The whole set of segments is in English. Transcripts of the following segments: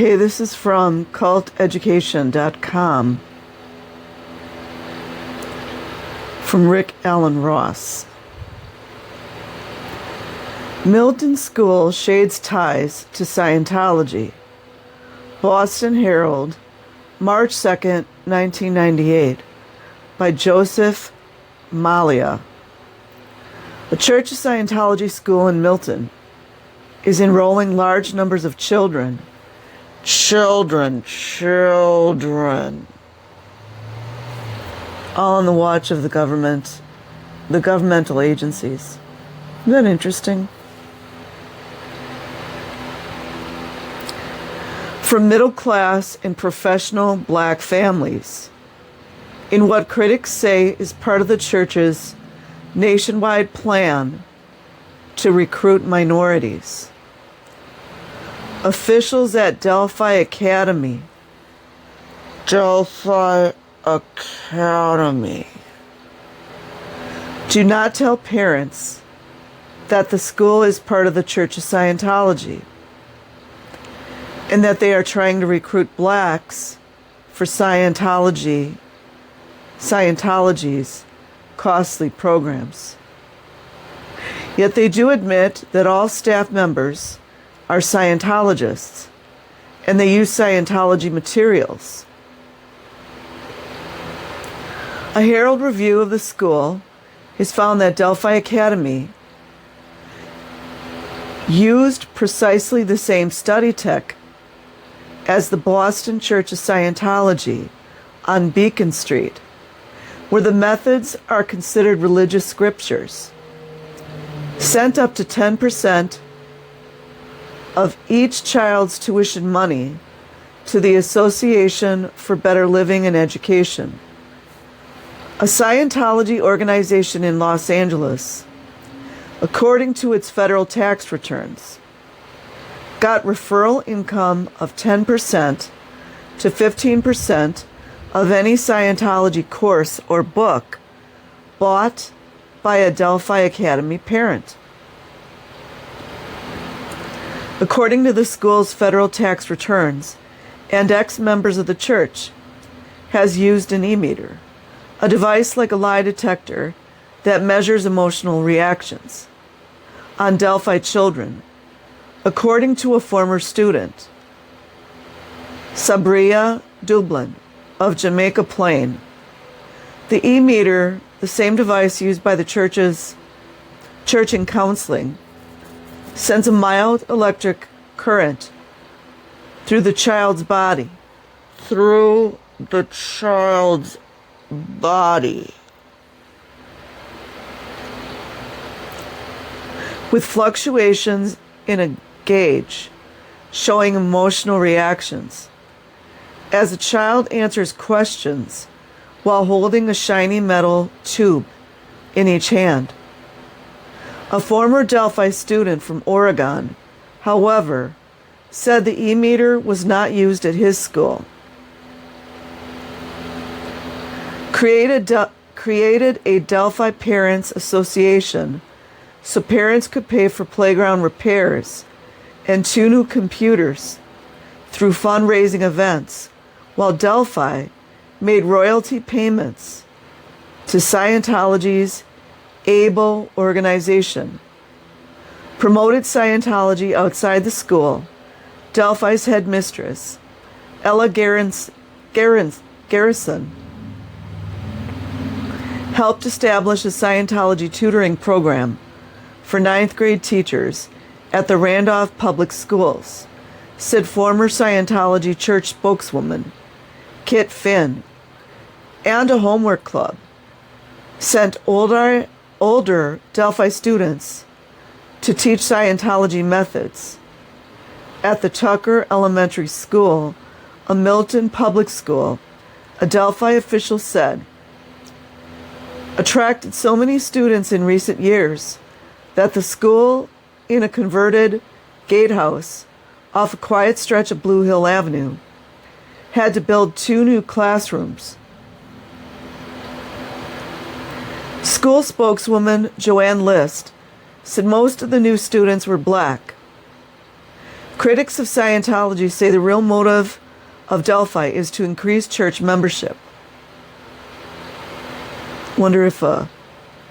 Okay, this is from culteducation.com from Rick Allen Ross. Milton School shades ties to Scientology. Boston Herald, March 2nd, 1998, by Joseph Malia. A Church of Scientology school in Milton is enrolling large numbers of children, all on the watch of the governmental agencies. Isn't that interesting? From middle class and professional black families, in what critics say is part of the church's nationwide plan to recruit minorities. Officials at Delphi Academy do not tell parents that the school is part of the Church of Scientology and that they are trying to recruit blacks for Scientology's costly programs. Yet they do admit that all staff members are Scientologists and they use Scientology materials. A Herald review of the school has found that Delphi Academy used precisely the same study tech as the Boston Church of Scientology on Beacon Street, where the methods are considered religious scriptures. Sent up to 10% of each child's tuition money to the Association for Better Living and Education, a Scientology organization in Los Angeles, according to its federal tax returns, got referral income of 10% to 15% of any Scientology course or book bought by a Delphi Academy parent. According to the school's federal tax returns, and ex-members of the church has used an e-meter, a device like a lie detector that measures emotional reactions, on Delphi children, according to a former student, Sabria Dublin of Jamaica Plain. The e-meter, the same device used by the church in counseling, sends a mild electric current through the child's body. With fluctuations in a gauge showing emotional reactions as the child answers questions while holding a shiny metal tube in each hand. A former Delphi student from Oregon, however, said the e-meter was not used at his school. Created a Delphi Parents Association so parents could pay for playground repairs and 2 new computers through fundraising events, while Delphi made royalty payments to Scientology's ABLE organization. Promoted Scientology outside the school, Delphi's headmistress, Ella Garrison, helped establish a Scientology tutoring program for 9th grade teachers at the Randolph Public Schools, said former Scientology church spokeswoman Kit Finn, and a homework club sent older Delphi students to teach Scientology methods. At the Tucker Elementary School, a Milton public school, a Delphi official said, attracted so many students in recent years that the school, in a converted gatehouse off a quiet stretch of Blue Hill Avenue, had to build 2 new classrooms. School spokeswoman Joanne List said most of the new students were black. Critics of Scientology say the real motive of Delphi is to increase church membership. Wonder if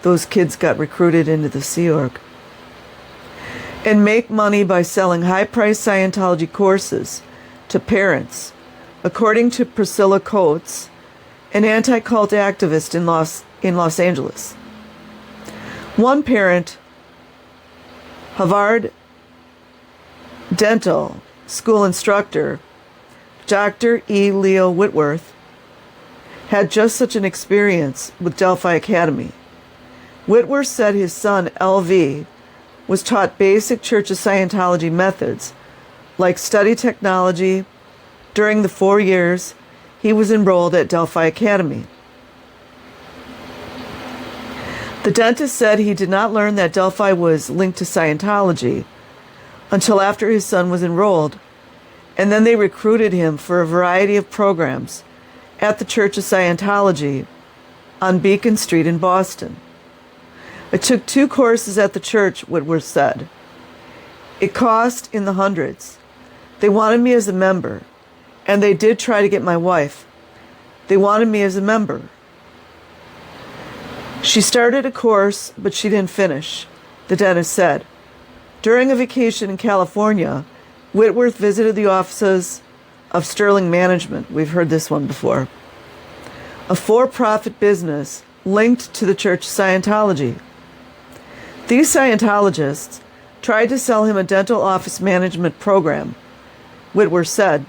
those kids got recruited into the Sea Org. And make money by selling high-priced Scientology courses to parents, according to Priscilla Coates, an anti-cult activist in Los Angeles. One parent, Harvard dental school instructor, Dr. E. Leo Whitworth, had just such an experience with Delphi Academy. Whitworth said his son, LV, was taught basic Church of Scientology methods, like study technology, during the 4 years he was enrolled at Delphi Academy. The dentist said he did not learn that Delphi was linked to Scientology until after his son was enrolled, and then they recruited him for a variety of programs at the Church of Scientology on Beacon Street in Boston. I took 2 courses at the church, Whitworth said. It cost in the hundreds. They wanted me as a member, and they did try to get my wife. They wanted me as a member. She started a course, but she didn't finish, the dentist said. During a vacation in California, Whitworth visited the offices of Sterling Management. We've heard this one before. A for-profit business linked to the Church of Scientology. These Scientologists tried to sell him a dental office management program, Whitworth said.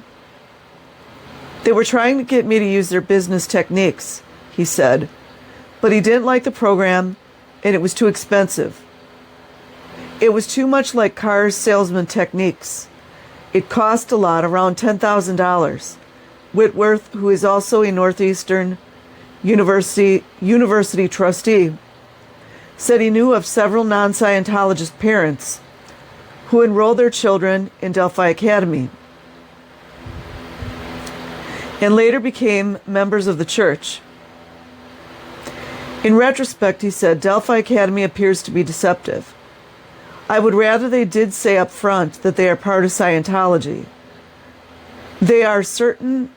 They were trying to get me to use their business techniques, he said, but he didn't like the program and it was too expensive. It was too much like car salesman techniques. It cost a lot, around $10,000. Whitworth, who is also a Northeastern University trustee, said he knew of several non-Scientologist parents who enrolled their children in Delphi Academy and later became members of the church. In retrospect, he said, Delphi Academy appears to be deceptive. I would rather they did say up front that they are part of Scientology. There are certain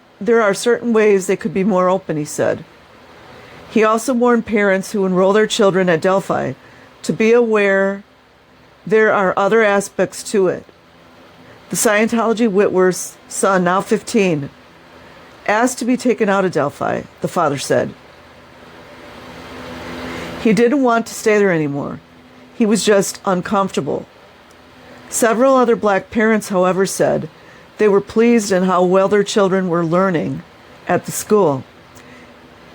ways they could be more open, he said. He also warned parents who enroll their children at Delphi to be aware there are other aspects to it. The Scientology Whitworth's son, now 15, asked to be taken out of Delphi, the father said. He didn't want to stay there anymore. He was just uncomfortable. Several other black parents, however, said they were pleased in how well their children were learning at the school.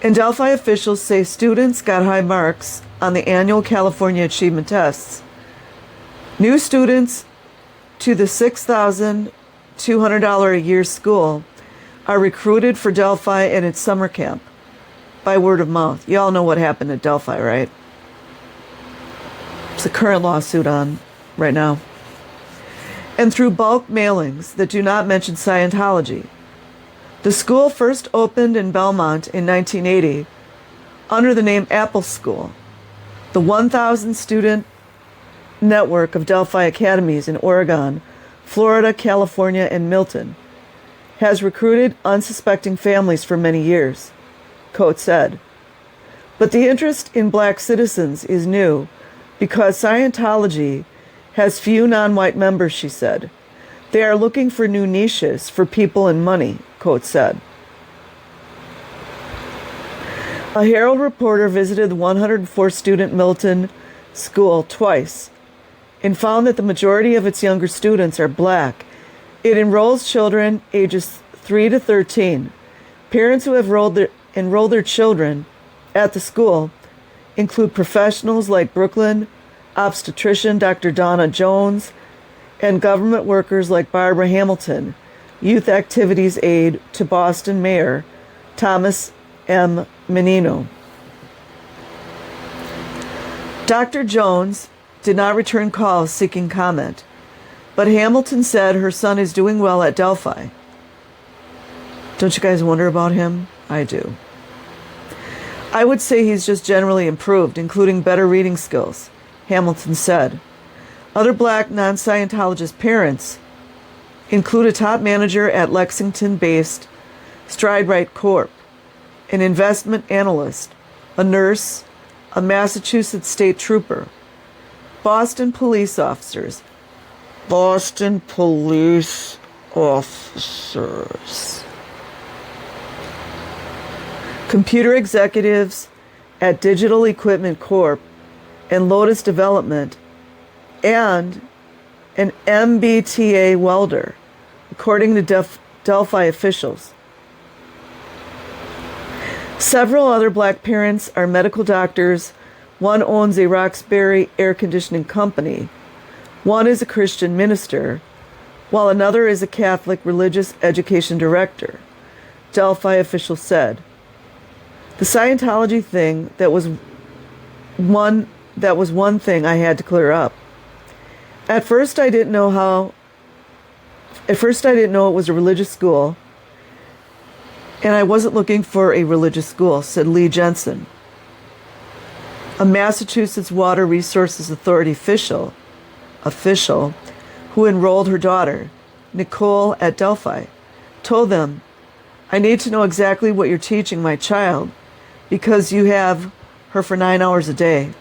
And Delphi officials say students got high marks on the annual California Achievement Tests. New students to the $6,200 a year school are recruited for Delphi and its summer camp by word of mouth. You all know what happened at Delphi, right? It's a current lawsuit on right now. And through bulk mailings that do not mention Scientology. The school first opened in Belmont in 1980 under the name Apple School. The 1,000 student network of Delphi Academies in Oregon, Florida, California, and Milton has recruited unsuspecting families for many years, Coates said. But the interest in black citizens is new because Scientology has few non-white members, she said. They are looking for new niches for people and money, Coates said. A Herald reporter visited the 104-student Milton School twice and found that the majority of its younger students are black. It enrolls children ages 3 to 13. Parents who have enrolled their children at the school include professionals like Brooklyn obstetrician Dr. Donna Jones and government workers like Barbara Hamilton, youth activities aide to Boston Mayor Thomas M. Menino. Dr. Jones did not return calls seeking comment, but Hamilton said her son is doing well at Delphi. Don't you guys wonder about him? I do. I would say he's just generally improved, including better reading skills, Hamilton said. Other black non-Scientologist parents include a top manager at Lexington-based StrideRight Corp., an investment analyst, a nurse, a Massachusetts state trooper, Boston police officers, computer executives at Digital Equipment Corp. And Lotus Development, and an MBTA welder, according to Delphi officials. Several other black parents are medical doctors. One owns a Roxbury air conditioning company. One is a Christian minister, while another is a Catholic religious education director, Delphi officials said. The Scientology thing that was one thing I had to clear up. At first I didn't know it was a religious school, and I wasn't looking for a religious school, said Lee Jensen, a Massachusetts Water Resources Authority official who enrolled her daughter, Nicole, at Delphi. Told them, I need to know exactly what you're teaching my child because you have her for 9 hours a day.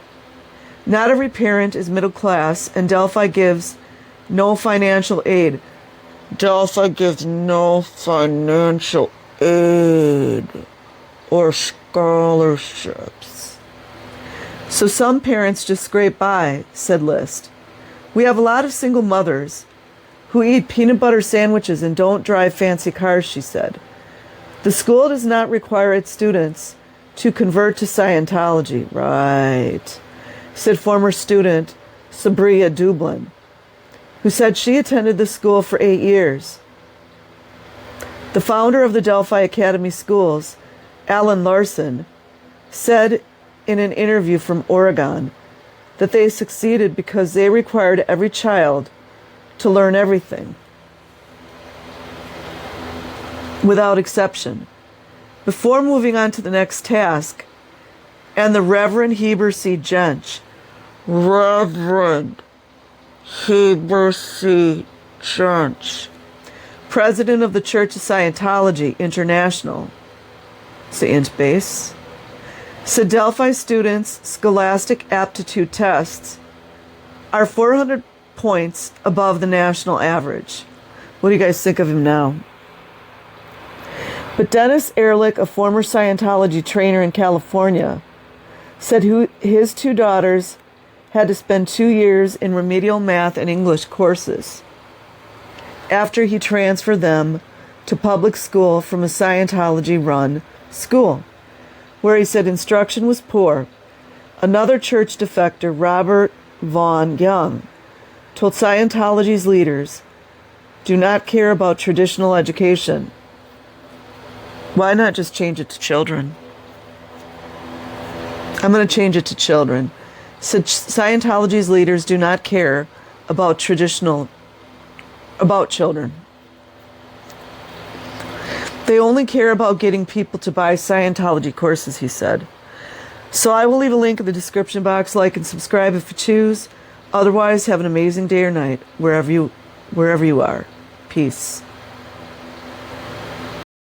Not every parent is middle class, and Delphi gives no financial aid. Delphi gives no financial aid or scholarships. So some parents just scrape by, said List. We have a lot of single mothers who eat peanut butter sandwiches and don't drive fancy cars, she said. The school does not require its students to convert to Scientology. Right, said former student Sabria Dublin, who said she attended the school for 8 years. The founder of the Delphi Academy Schools, Alan Larson, said in an interview from Oregon that they succeeded because they required every child to learn everything, without exception. Before moving on to the next task, and the Reverend Heber C. Jench, president of the Church of Scientology International, Saint Base, said Delphi students' scholastic aptitude tests are 400 points above the national average. What do you guys think of him now? But Dennis Ehrlich, a former Scientology trainer in California, said his two daughters had to spend 2 years in remedial math and English courses after he transferred them to public school from a Scientology-run school, where he said instruction was poor. Another church defector, Robert Vaughn Young, told Scientology's leaders, do not care about traditional education. Why not just change it to children? I'm going to change it to children. Said Scientology's leaders do not care about children. They only care about getting people to buy Scientology courses, he said. So I will leave a link in the description box. Like and subscribe if you choose. Otherwise, have an amazing day or night wherever you are. Peace.